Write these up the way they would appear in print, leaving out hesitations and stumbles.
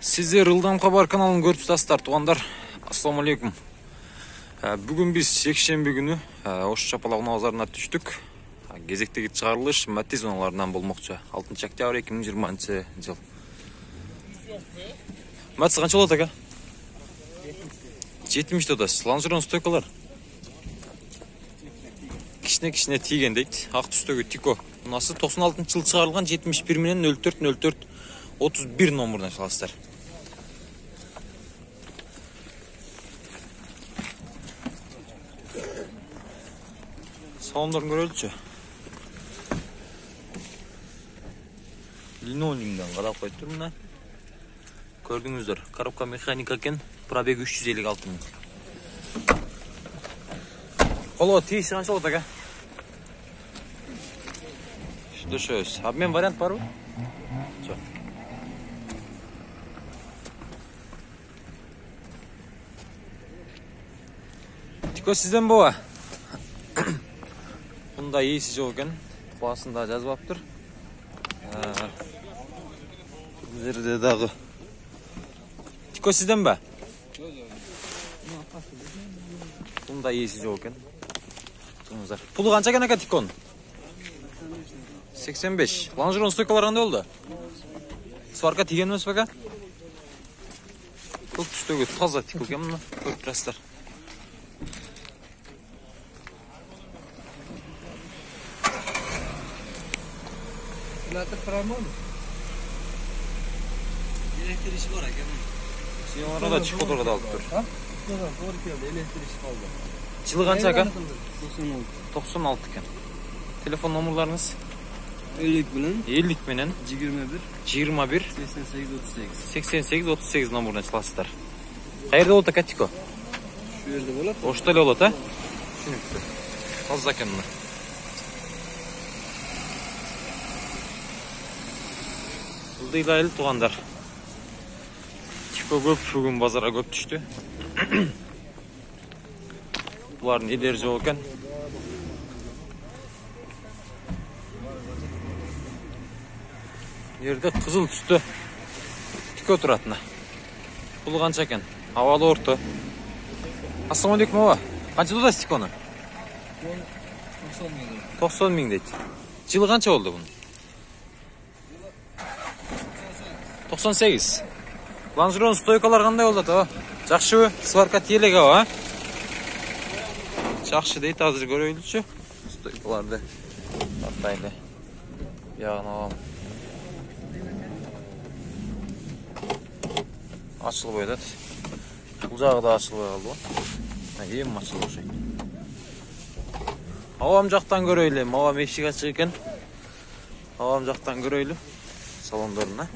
Сиздер Ылдам Кабар каналын көрүп жатасыздар, туугандар. Ассаламу алейкум. Бүгүн биз жекшемби күнү Ош Чапалак базарына түштүк. Кезектеги чыгарылыш Матиз унааларынан болмокчу. 6 октябрь 2020 жыл. Матиз канча болот ака? 70 додас. Лонжерон стойкалар. Кичине тийген дейт. Ак түстөгү Тико. Унасы 96-жылы чыгарылган 71 менен 04 31 номерден чыгасыздар. Салондорун көрөлүчү. Линолеумдан карап коюптур мына. Көрдүңүздөр, коробка механика экен, пробег 356 миң. Коло тийиш канча болот ака? Düşüyoruz. Обмен вариант бар mı? Çok. Tiko sizden bu. Bunda iyisi çok ekan. Basında жазып аптыр. Üzerinde dağı. Tiko sizden mi? Bunda iyisi çok ekan. Pulu kança ekan aka Tiko'nun? 85. Лонжерон стойкалар кандай болду? Сварка тийген эмес бека? Көк түстөгү таза Тико экен мына. Көрүп турасыздар. Электр промон. Электр иши бар экен. Сыймара да чикодорго да алып тур. Doğru keldi. Elektrik иши kaldı. Жылы канча ака? 96 экен. Telefon номерларыңыз? 50 менен 21 88 38 номерден чыгасыздар. Каерде болот ака Тико? Şu yerde болот. Ошто эле болот, а? Түшүнүктүү. Таза экен мына. Ылдыйлайлы туугандар. Тико көп бүгүн базарга көп түштү. Булардын идери жок экен. Yerде кызыл түстө Тико туратына. Пулу канча экен? Абалы орто. Ассаламу алейкум аба. Канча додасыз Тикону? 90 миң дейт. Жылы канча болду бунун? 98. Лонжерон стойкалар кандай болот аба? Жакшыбы? Сварка тие элек аба? Жакшы дейт, азыр көрөйлүчү. Стойкаларды тартайлы. Ягына алам. Açılıb oydat. Uzağı da açılıb qaldı. Elim açılıb şey. Avam jaqtan göröylü. Avam eşik açık eкен. Avam jaqtan göröylü. Salondoruna.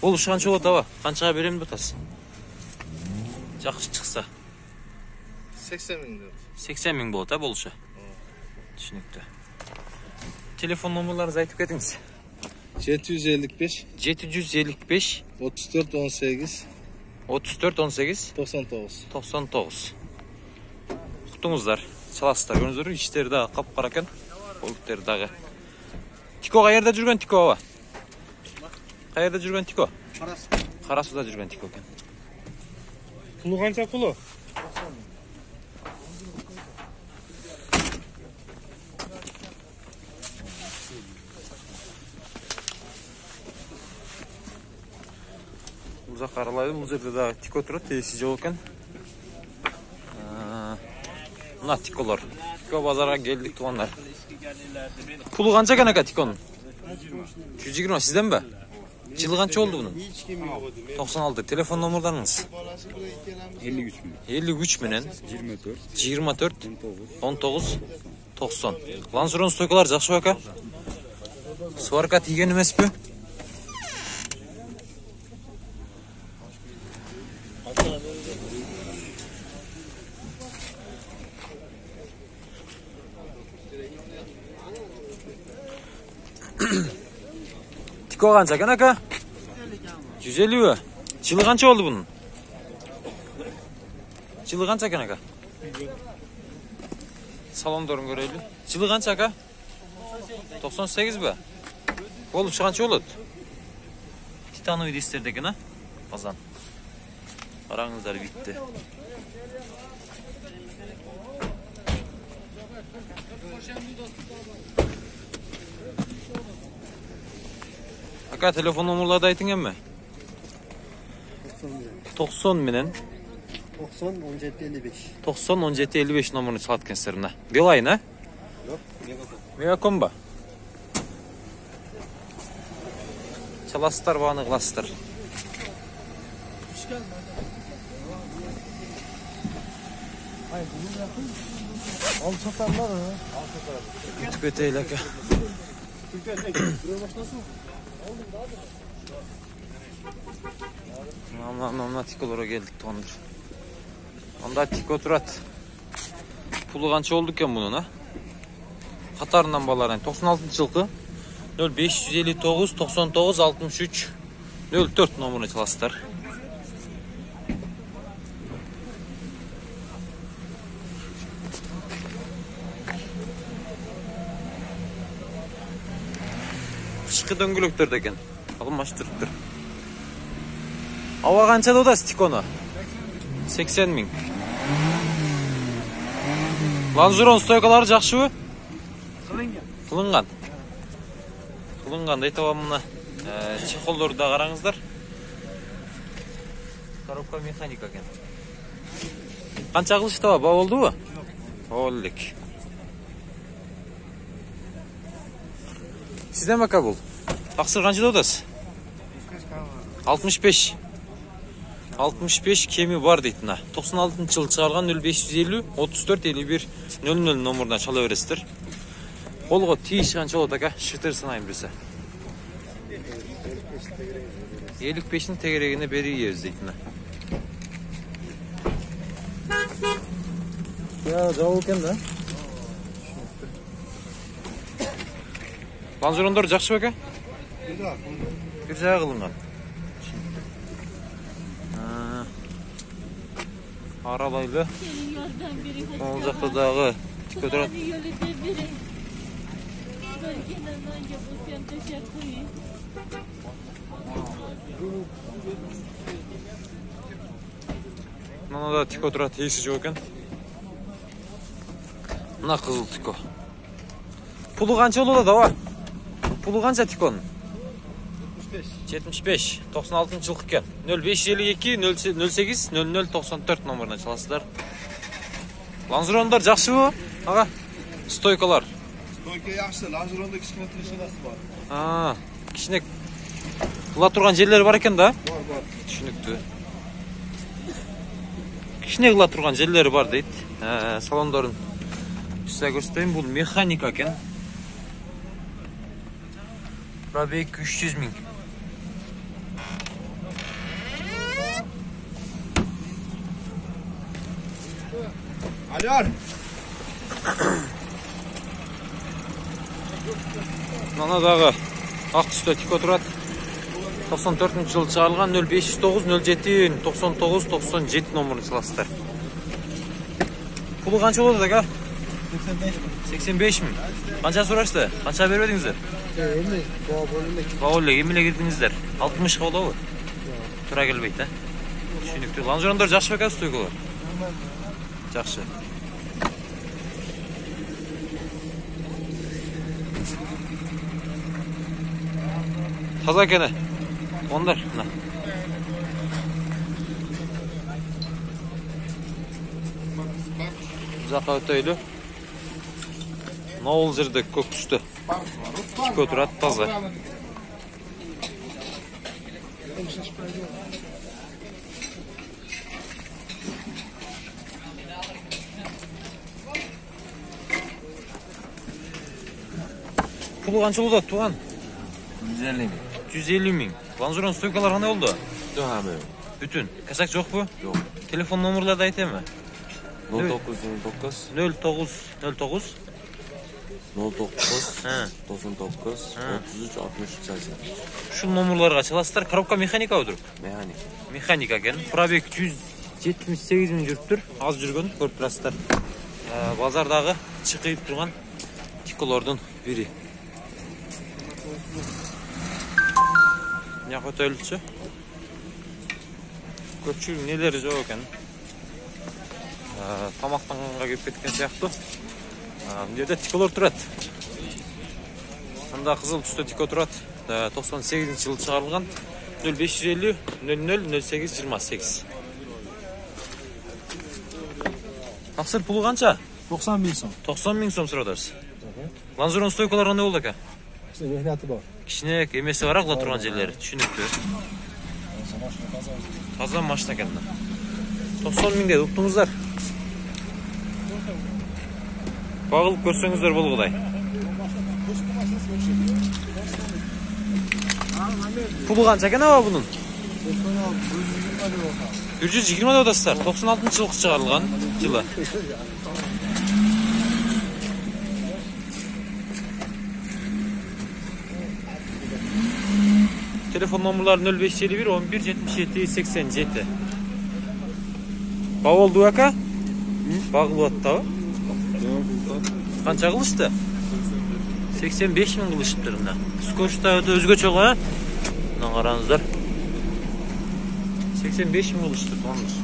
Boluş kança bolot aba? Kançaga берем деп атасыз? Жакшы чыкса. 80 ming diyor. 80 ming bolot ha boluşa. Түшүнүктүү. Telefon номерларыңызды айтып кетиңиз. 755 34 18 99. Куттуңуздар. Саласыздар. Көрүңүздөр, иштери да капкара экен. Көлүктөр дагы. Тико каерде жүргөн Тико аба? Каерде жүргөн Тико? Карасуда жүргөн Тико экен. Pulu kança pulu? Uzak aralaydı. Bu жерде дагы Тико турат, эси жок экен. Мына Тиколор. Тико базарга келдик туугандар. Пулу канча экен ака Тиконун? 120. Сизденби? Жылы канча болду бунун? 96. Телефон номерларыңыз? 53 менен 24 19 90. Лонжерон стойкалар жакшыбы ака? Сварка тийген эмеспи? Tiko kança ekan aka? 150 mi? Жылы kança oldu bunun? Жылы kança ekan aka? Salondorun göreyli. Жылы kança aka? 98 mi? Olup kança olur? Titanoid isterdi ekan ha? Kazan. Karаңыздар bitti. Aka telefon numaraları aytingen mi? 90 menen 90 17 55. 90 17 55 numarını çalatken mına. Beeline ha? Yok, Megacom ba? Çalasızlar bağını kılasızlar. Al satarlar ha. Kütük öteyle aka. Namla tikolara geldik tondur. Onda tiko turat. Pulu kança oldukken bunun ha? Katarından balarına 96 жылқы 0559 99 63 04 numarını çalasızlar. Kışkı döngülöktörde eken. Alınmaştırıptır. Ава kança da stikonu? 80 min. Lanzuron stoykaları жақшы бі? Қылынған. Қылынған да айтабам мына. Чехолдорды да қараңыздар. Коробка механика екен. Қанша қылышты ба? Ба болды ба? Олдек. Сізден бака бұл? Тақсыр қанша да одасыз? 65. 65 kemi бар дейді мына. 96 жылы шығарған 0550 34 51 00 номеріне чала бересіздер. Қолға тиіш қанша болады ака? Шытыр санайын бірсе. 55'in тегерегіне бері еріз дейді мына. Ya жау екен да. Ланзурондар жақсы ба ака? Bir жағы қылынған. Аралайлы. Ол жақтадағы көтерет. Мына да тико тұрады, есі жоқ екен. Мына қызыл тико. Пулы қанша олады ава? Пулы қанша тиконың? 75. 96 жылқы екен. 0552 08 00 94 номеріне çalасыздар. Ланзурондар жақсы ба? Аға, стойкалар. Стойка жақсы, ланжеронда кішкене трещинасы бар. Кішіне құла тұрған жерлері бар екен да? Бар. Түсінікті. Кішіне құла тұрған жерлері бар дейді. Салондарын сізге көрсетейін, бұл механика екен. Пробег 300 min. Alyar. Мына дағы ақ түсті тико тұрады. 94 жылы шығарылған 0509 07 99 97 номерін çalасыздар. Пулы қанша болады ака? 85 min. Қанша сұрашты? Қанша беріп едіңіздер? Бауылы еміле кірдіңіздер. 60 қаулауы? Тұра келбейді. Түсінікті. Ланжурондар жақшы бака стойкалар? Жақшы. Таза екені. Ондар. Жаққа өтейлі. Науыл жерде көк түсті. Тико тұрады таза. Пулы қанша болды туған? 150 min. 150 min. Ланжурон стойкалар қандай болды? Döhemi. Бүтін. Касак жоқ бұ? Yok. Телефон номерларды айтайын ма? 0909 09 09 09 Ha. 99 Ha. 33 63 жазып. Şu номерларға çalasыздар. Коробка механика өдір. Mekanik. Механика екен. Пробег 178 min жүріп тұр. Аз жүрген көріп тұрасыздар. Базардағы чықиып тұрған тиколордың бірі. Яқ өтелікші. Көпчүлүк нелери жок экен. Тамактанганга кирип кеткен сыяктуу. Мына жерде тиколор турат. Мында кызыл түстө тико турат. 98-жылы чыгарылган. 0550 00 08 28. Аксыр пулу канча? 90 bin so'm. 90 ming so'm сурадыңыз. Ланжерон стойкалар кандай болду ака? Mehnati bor. Кичинек эмеси бар кыла турган жерлери, түшүнүктүү. Таза машина экен. 90 миң деп уктуңуздар. Багылып көрсөңүздөр болгудай. Пулу канча экен аба бунун? 120 деп атасыздар. 96-жылы чыгарылган жылы. Telefon номерлары 0551 11 77 87. Баг болду ака? Багылып аттабы? Канча кылышты? 85 миң кылышыптыр мына. Скоростта өтө өзгөчө го, а? Мына караңыздар. 85 миң кылышты, тоңуз.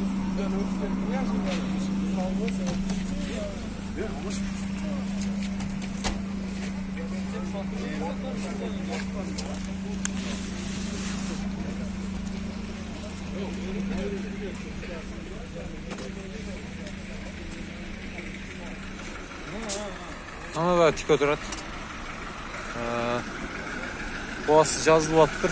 Ана да тико турат. Боасы жазылып аттыр.